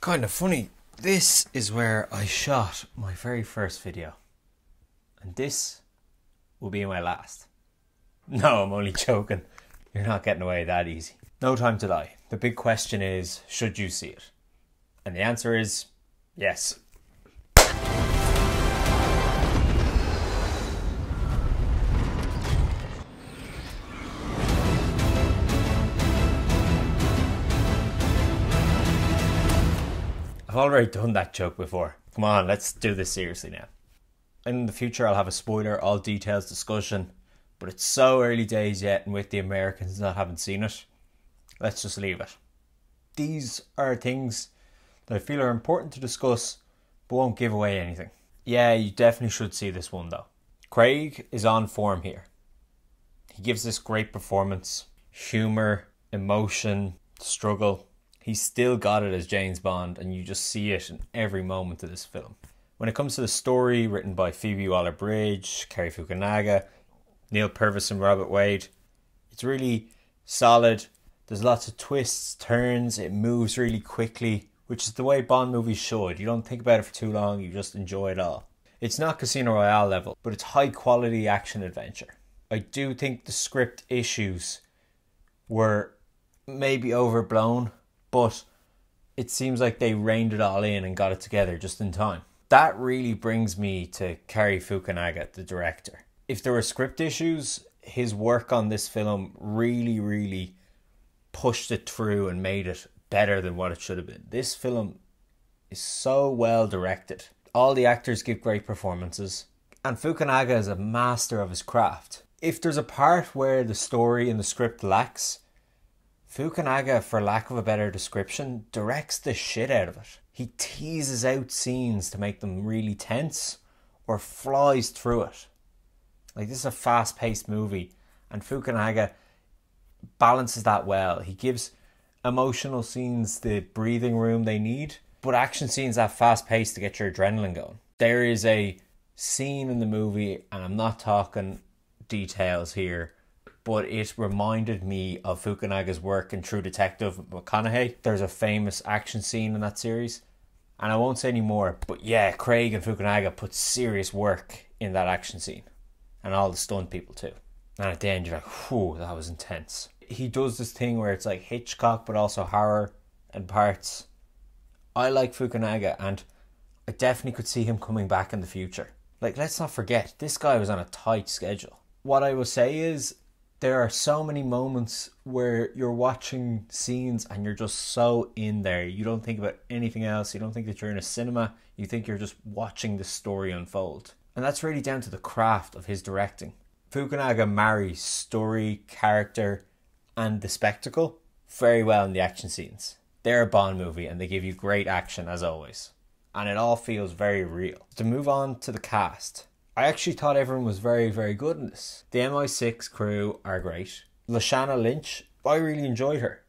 Kind of funny, this is where I shot my very first video. And this will be my last. No, I'm only joking. You're not getting away that easy. No Time to Die. The big question is, should you see it? And the answer is, yes. I've already done that joke before. Come on, let's do this seriously now. In the future I'll have a spoiler, all details discussion, but it's so early days yet, and with the Americans not having seen it, let's just leave it. These are things that I feel are important to discuss, but won't give away anything. Yeah, you definitely should see this one though. Craig is on form here. He gives this great performance, humour, emotion, struggle. He's still got it as James Bond, and you just see it in every moment of this film. When it comes to the story, written by Phoebe Waller-Bridge, Cary Fukunaga, Neil Purvis and Robert Wade, it's really solid. There's lots of twists, turns, it moves really quickly, which is the way Bond movies should. You don't think about it for too long, you just enjoy it all. It's not Casino Royale level, but it's high quality action adventure. I do think the script issues were maybe overblown, but it seems like they reined it all in and got it together just in time. That really brings me to Cary Fukunaga, the director. If there were script issues, his work on this film really pushed it through and made it better than what it should have been. This film is so well directed. All the actors give great performances, and Fukunaga is a master of his craft. If there's a part where the story and the script lacks, Fukunaga, for lack of a better description, directs the shit out of it. He teases out scenes to make them really tense, or flies through it. Like, this is a fast-paced movie, and Fukunaga balances that well. He gives emotional scenes the breathing room they need, but action scenes that fast-paced to get your adrenaline going. There is a scene in the movie, and I'm not talking details here, but it reminded me of Fukunaga's work in True Detective with McConaughey. There's a famous action scene in that series, and I won't say any more, but yeah, Craig and Fukunaga put serious work in that action scene, and all the stunt people too. And at the end you're like, whew, that was intense. He does this thing where it's like Hitchcock but also horror in parts. I like Fukunaga, and I definitely could see him coming back in the future. Like, let's not forget, this guy was on a tight schedule. What I will say is, there are so many moments where you're watching scenes and you're just so in there. You don't think about anything else. You don't think that you're in a cinema. You think you're just watching the story unfold. And that's really down to the craft of his directing. Fukunaga marries story, character, and the spectacle very well in the action scenes. They're a Bond movie and they give you great action as always. And it all feels very real. To move on to the cast, I actually thought everyone was very good in this. The MI6 crew are great. Lashana Lynch, I really enjoyed her.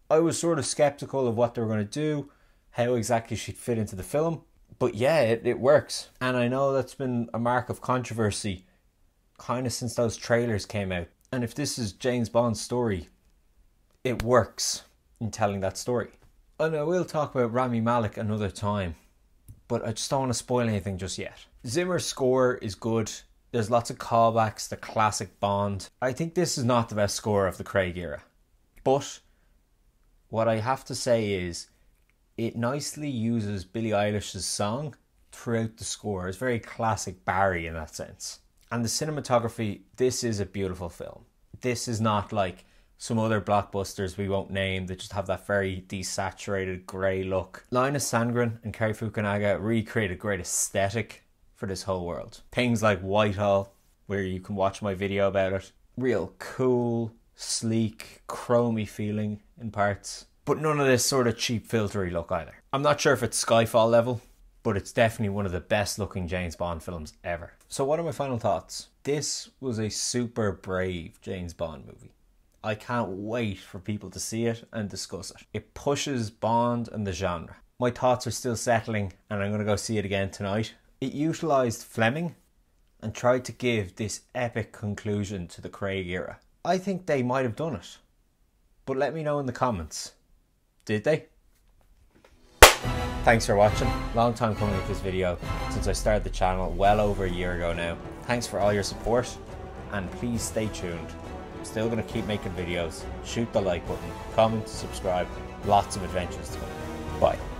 I was sort of skeptical of what they were going to do, how exactly she'd fit into the film, but yeah, it works. And I know that's been a mark of controversy kind of since those trailers came out. And if this is James Bond's story, it works in telling that story. And I will talk about Rami Malek another time, but I just don't want to spoil anything just yet. Zimmer's score is good. There's lots of callbacks to classic Bond. I think this is not the best score of the Craig era. But what I have to say is it nicely uses Billie Eilish's song throughout the score. It's very classic Barry in that sense. And the cinematography, this is a beautiful film. This is not like some other blockbusters we won't name that just have that very desaturated grey look. Linus Sandgren and Cary Fukunaga really create a great aesthetic for this whole world. Things like Whitehall, where you can watch my video about it. Real cool, sleek, chromy feeling in parts. But none of this sort of cheap filtery look either. I'm not sure if it's Skyfall level, but it's definitely one of the best looking James Bond films ever. So what are my final thoughts? This was a super brave James Bond movie. I can't wait for people to see it and discuss it. It pushes Bond and the genre. My thoughts are still settling, and I'm going to go see it again tonight. It utilised Fleming and tried to give this epic conclusion to the Craig era. I think they might have done it. But let me know in the comments. Did they? Thanks for watching. Long time coming with this video since I started the channel well over a year ago now. Thanks for all your support and please stay tuned. I'm still going to keep making videos. Shoot the like button, comment, subscribe. Lots of adventures to come. Bye.